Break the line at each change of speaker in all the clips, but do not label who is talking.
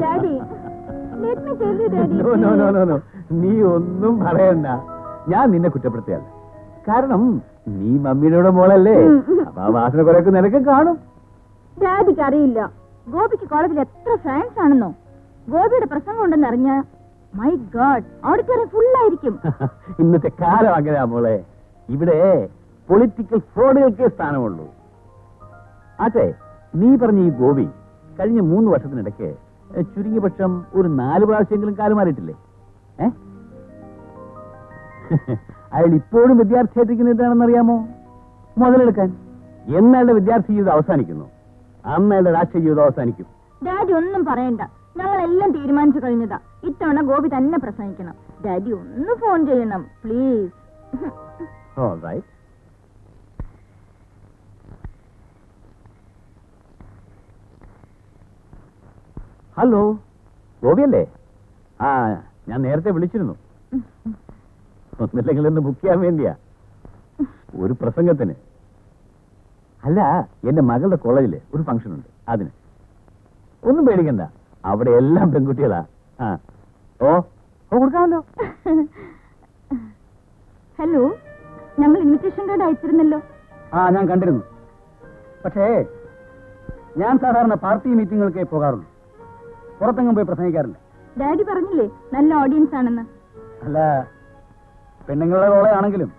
Daddy, let me tell you, Daddy.
No. നീ ഒന്നും പറയണ്ട. ഞാൻ നിന്നെ കുറ്റപ്പെടുത്തിയല്ല. കാരണം നീ മമ്മിയുടെ മോളല്ലേ. അപ്പൊ ആ വാസന കുറെയൊക്കെ നിനക്ക് കാണും.
ഡാഡിക്ക് അറിയില്ല, ഗോപിക്ക് കോളേജിൽ എത്ര ഫാൻസ് ആണെന്നോ. ഗോപിയുടെ പ്രസംഗം ഉണ്ടെന്ന് അറിഞ്ഞ മൈ ഗോഡ്, ഓഡിറ്റോറിയം ഫുള്ളായിരിക്കും.
ഇന്നത്തെ കാലം അങ്ങനെയാ മോളെ. ഇവിടെ പൊളിറ്റിക്കൽ ഫ്രോഡുകൾക്കേ സ്ഥാനമുള്ളൂ. അതെ, നീ പറഞ്ഞ ഈ ഗോപി കഴിഞ്ഞ 3 വർഷത്തിനിടയ്ക്ക് ചുരുങ്ങിയ പക്ഷം ഒരു 4 പ്രാവശ്യമെങ്കിലും കാലം മാറിയിട്ടില്ലേ? അയാൾ ഇപ്പോഴും വിദ്യാർത്ഥിയായിട്ടിരിക്കുന്നത് എന്താണെന്ന് അറിയാമോ? മുതലെടുക്കാൻ. എന്നയാളുടെ വിദ്യാർത്ഥി ജീവിതം അവസാനിക്കുന്നു, അന്നയാളുടെ രാഷ്ട്രീയ ജീവിതം അവസാനിക്കും.
ഡാഡി ഒന്നും പറയണ്ട, ഞങ്ങളെല്ലാം തീരുമാനിച്ചു കഴിഞ്ഞതാ. ഇത്തവണ ഗോപി തന്നെ പ്രസംഗിക്കണം. ഡാഡി ഒന്ന് ഫോൺ ചെയ്യണം പ്ലീസ്.
ഹലോ, ഗോപിയല്ലേ? ആ, ഞാൻ നേരത്തെ വിളിച്ചിരുന്നു. ഒന്നില്ലെങ്കിൽ ഒന്ന് ബുക്ക് ചെയ്യാൻ വേണ്ടിയാ, ഒരു പ്രസംഗത്തിന്. അല്ല, എന്റെ മകളുടെ കോളേജില് ഒരു ഫംഗ്ഷൻ ഉണ്ട്, അതിന്. ഒന്നും പേടിക്കണ്ട, അവിടെ എല്ലാം പെൺകുട്ടികളാ. ഓ കൊടുക്കാമല്ലോ.
ഹലോ, ഞങ്ങൾ ഇൻവിറ്റേഷൻ കാർഡ് അയച്ചിരുന്നല്ലോ.
ഞാൻ കണ്ടിരുന്നു. പക്ഷേ ഞാൻ സാധാരണ പാർട്ടി മീറ്റിങ്ങുകൾക്കേ പോകാറുള്ളൂ, പുറത്തെങ്ങും പോയി പ്രസംഗിക്കാറില്ല.
ഡാഡി പറഞ്ഞില്ലേ നല്ല ഓഡിയൻസ് ആണെന്ന്.
അല്ല, പെണ്ണുങ്ങളുടെ കോളേജാണെങ്കിലും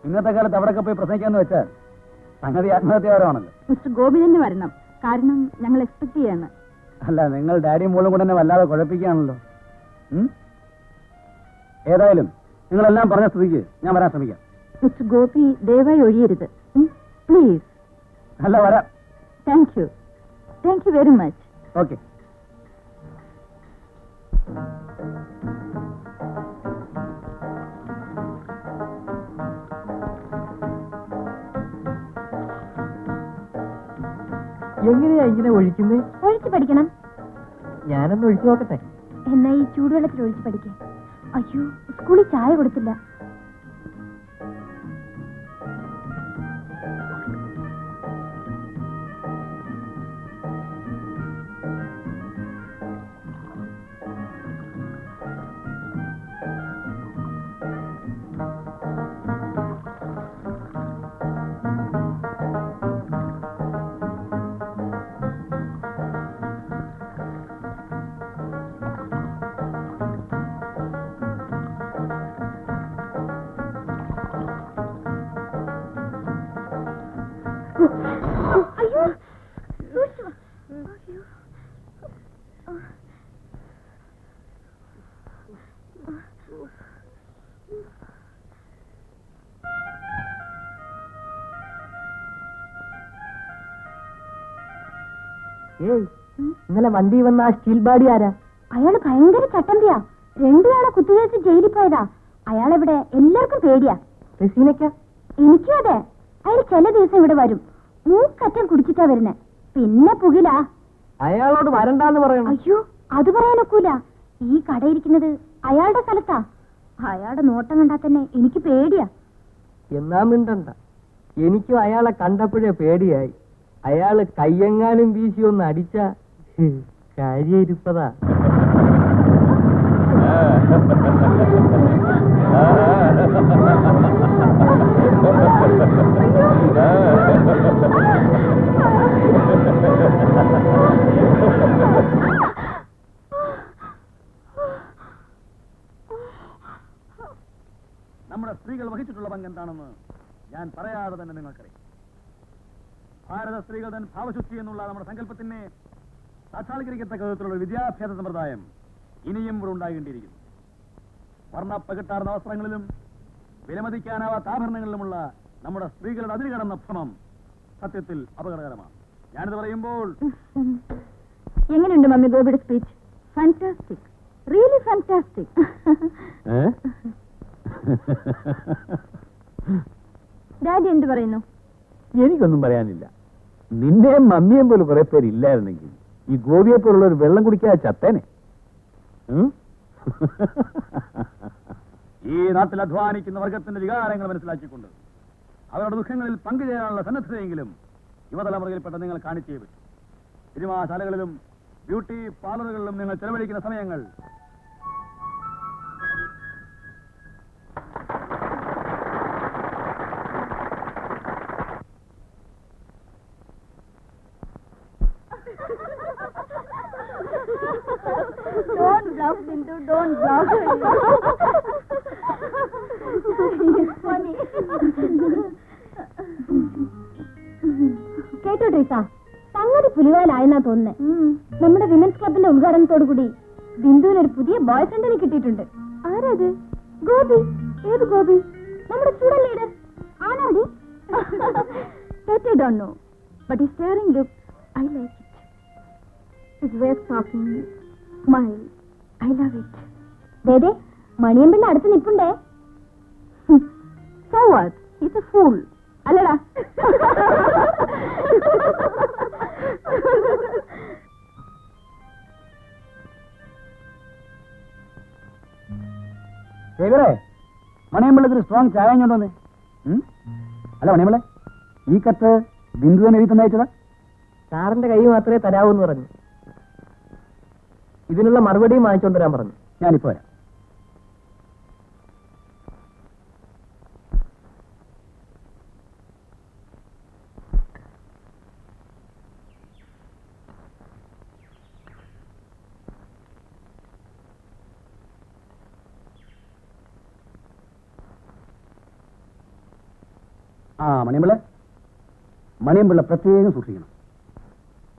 ഇന്നത്തെ കാലത്ത് അവിടെയൊക്കെ പോയി പ്രസംഗിക്കാന്ന് വെച്ചാൽ സംഗതി ആത്മഹത്യപരമാണല്ലോ.
മിസ്റ്റർ ഗോപി തന്നെ വരണം, കാരണം ഞങ്ങൾ എക്സ്പെക്ട് ചെയ്യാണ്.
അല്ല, നിങ്ങൾ ഡാഡിയും മോളും കൂടെ തന്നെ വല്ലാതെ കുഴപ്പിക്കുകയാണല്ലോ. ഏതായാലും നിങ്ങളെല്ലാം പറഞ്ഞ സ്ഥിതിക്ക് ഞാൻ വരാൻ ശ്രമിക്കാം.
മിസ്റ്റർ ഗോപി ദയവായി ഒഴിയരുത് പ്ലീസ്.
അല്ല, വരാം.
Thank you very much.
Okay.
എങ്ങനെയാ ഇങ്ങനെ ഒഴിക്കുന്നേ?
ഒഴിച്ചു പഠിക്കണം.
ഞാനൊന്ന് ഒഴിച്ചു നോക്കട്ടെ.
എന്നാ ഈ ചൂടുവെള്ളത്തിൽ ഒഴിച്ചു പഠിക്കേ. അയ്യോ, സ്കൂളിൽ ചായ കൊടുത്തില്ല. അയ്യോ,
ഇന്നലെ വണ്ടി വന്ന ആ സ്റ്റീൽ ബാഡി ആരാ?
അയാള് ഭയങ്കര ചട്ടമ്പിയാ. 2 തവണ കുത്തിവെച്ച് ജയിലിൽ പോയതാ. അയാളെവിടെ എല്ലാവർക്കും പേടിയാ.
റസീനയ്ക്ക?
എനിക്കും അതെ. അയാൾ ചില ദിവസം ഇവിടെ വരും, മൂക്കറ്റം കുടിച്ചിട്ടാ വരുന്നേ. പിന്നെ പുകിലാ.
അയാളോട് വരണ്ടാന്ന് പറയണം.
അയ്യോ, അത് പറയാനൊക്കൂല. ഈ കടയിരിക്കുന്നത് അയാളുടെ സ്ഥലത്താ. അയാളുടെ നോട്ടം കണ്ടാ തന്നെ എനിക്ക് പേടിയാ.
എന്നാ മിണ്ടണ്ട, എനിക്കും അയാളെ കണ്ടപ്പോഴേ പേടിയായി. അയാള് കയ്യെങ്ങാനും വീശി ഒന്ന് അടിച്ച കാര്യയിരുപ്പതാ.
നമ്മുടെ സ്ത്രീകൾ വഹിച്ചിട്ടുള്ള പങ്ക് എന്താണെന്ന് ഞാൻ പറയാതെ തന്നെ നിങ്ങൾക്കറിയാം. ഭാരത സ്ത്രീകൾ തൻ ഭാവശുദ്ധി എന്നുള്ള നമ്മുടെ സങ്കല്പത്തിനെ സാക്ഷാത്കരിക്കത്തക്ക വിധത്തിലുള്ള വിദ്യാഭ്യാസ സമ്പ്രദായം ഇനിയും ഇവിടെ ഉണ്ടാകേണ്ടിയിരിക്കുന്നു. വർണ്ണപ്പകിട്ടാർന്ന വസ്ത്രങ്ങളിലും വിലമതിക്കാനാവാത്ത ആഭരണങ്ങളിലുമുള്ള നമ്മുടെ സ്ത്രീകളുടെ അതിര് കടന്ന ഭ്രമം സത്യത്തിൽ അപകടകരമാണ്. ഞാനിത് പറയുമ്പോൾ
എങ്ങനെയുണ്ട് മമ്മി ഗോപിയുടെ speech? Fantastic, really fantastic. Daddy എന്ത് പറയുന്നു?
എനിക്കൊന്നും പറയാനില്ല. നിന്റെയും മമ്മിയും പോലെ കുറെ പേരില്ലായിരുന്നെങ്കിൽ ഈ ഗോപിയെ പോലുള്ള ഒരു വെള്ളം കുടിക്കാതെ ചത്തേനെ.
ഈ നാട്ടിൽ അധ്വാനിക്കുന്ന വർഗത്തിന്റെ വികാരങ്ങൾ മനസ്സിലാക്കിക്കൊണ്ട് അവരുടെ ദുഃഖങ്ങളിൽ പങ്കുചേരാനുള്ള സന്നദ്ധതയെങ്കിലും യുവതലമുറയിൽപ്പെട്ട നിങ്ങൾ കാണിച്ചേ പറ്റും. സിനിമാശാലകളിലും ബ്യൂട്ടി പാർലറുകളിലും നിങ്ങൾ ചെലവഴിക്കുന്ന സമയങ്ങൾ
Don't bluff, Bindu, don't bluff. It's funny. കേട്ടോ ട്രീസ, സംഗതി പുലിവാലായെന്നാ തോന്നുന്നേ. നമ്മുടെ വിമൻസ് ക്ലബിന്റെ ഉദ്ഘാടനത്തോടു കൂടി ബിന്ദുവിന് ഒരു പുതിയ ബോയ് ഫ്രണ്ടിനെ കിട്ടിയിട്ടുണ്ട്. ആരത്? ഗോപി. ഏത് ഗോപി? നമ്മുടെ സ്റ്റുഡന്റ് ലീഡർ. ആണോടി? That I don't know, but his staring look, I like it. His way of talking, smile, I love it. Dede, Maniyanpilla അടുത്ത് നിൽപ്പുണ്ടേ. So what? He's a fool. അല്ലടാ.
ശേഖരേ, മണിയമ്പിള്ളത്തിന് സ്ട്രോങ് ചായ കൊണ്ടുവന്നേ. അല്ല മണിയമ്പിള്ളേ, ഈ കത്ത് ബിന്ദു തന്നെ എഴുതി തന്നയച്ചതാ?
സാറിന്റെ കൈ മാത്രമേ തരാവൂന്ന് പറഞ്ഞു. ഇതിനുള്ള മറുപടിയും വാങ്ങിച്ചോണ്ടുവരാൻ പറഞ്ഞു.
ഞാനിപ്പോ വരാം. മണിയമ്പിള്ള, മണിയമ്പിള്ള പ്രത്യേകം സൂക്ഷിക്കണം.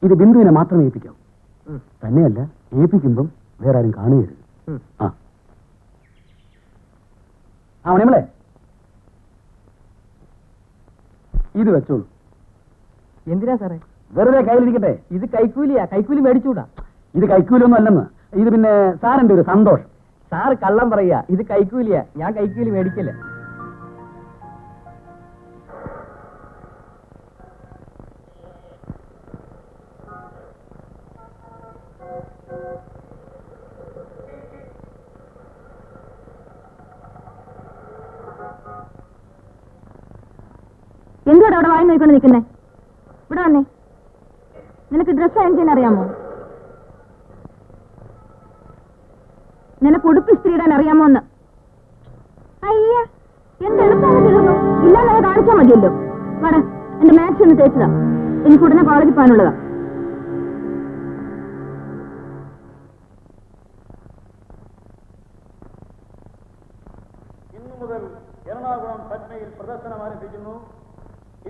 ഇത് ബിന്ദുവിനെ മാത്രമേ ഏൽപ്പിക്കാവൂ. തന്നെയല്ല, ഏൽപ്പിക്കുമ്പം വേറെ ആരും കാണുകയരുത്. മണിയമ്പിളെ, ഇത് വെച്ചോളൂ.
എന്തിനാ സാറേ?
വെറുതെ കയ്യിലിരിക്കട്ടെ.
ഇത് കൈക്കൂലിയാ, കൈക്കൂലി മേടിച്ചൂടാ.
ഇത് കൈക്കൂലൊന്നും അല്ലെന്ന്. ഇത് പിന്നെ സാറിന്റെ ഒരു സന്തോഷം.
സാർ കള്ളം പറയാ. ഇത് കൈക്കൂലിയാ, ഞാൻ കൈക്കൂലി മേടിക്കില്ല.
എന്തുവാണ് അവിടെ വായി നോക്കിക്കൊണ്ട് നിൽക്കുന്നേ? ഇവിടെ വന്നേ. നിനക്ക് ഡ്രസ് അയൺ ചെയ്യാൻ അറിയാമോ? നിനക്ക് ഉടുപ്പ് ഇസ്ത്രി ഇടാൻ അറിയാമോ എന്ന്? അയ്യ, എന്ത് എളുപ്പമാണ് തീർന്നു. ഇല്ലാതെ കാണിച്ചാൽ മതിയല്ലോ. വേട, എന്റെ മാത്സ് ഒന്ന് തേച്ചതാ. എനിക്ക് ഉടനെ കോളേജിൽ പോകാനുള്ളതാ.
ഇന്നു മുതൽ എറണാകുളം പട്നയിൽ പ്രദർശനം ആരംഭിക്കുന്നു.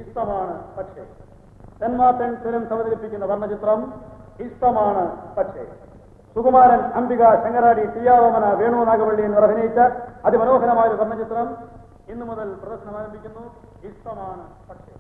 ഇഷ്ടമാണ് പക്ഷേ. തെന്മാത്തൻ ഫിലിംസ് അവതരിപ്പിക്കുന്ന വർണ്ണചിത്രം ഇഷ്ടമാണ് പക്ഷേ. സുകുമാരൻ, അംബിക, ശങ്കരാടി, ടിയാവമന, വേണു നാഗവള്ളി എന്നിവർ അഭിനയിച്ച അതിമനോഹരമായ ഒരു വർണ്ണചിത്രം ഇന്നു മുതൽ പ്രദർശനം ആരംഭിക്കുന്നു. ഇഷ്ടമാണ് പക്ഷേ.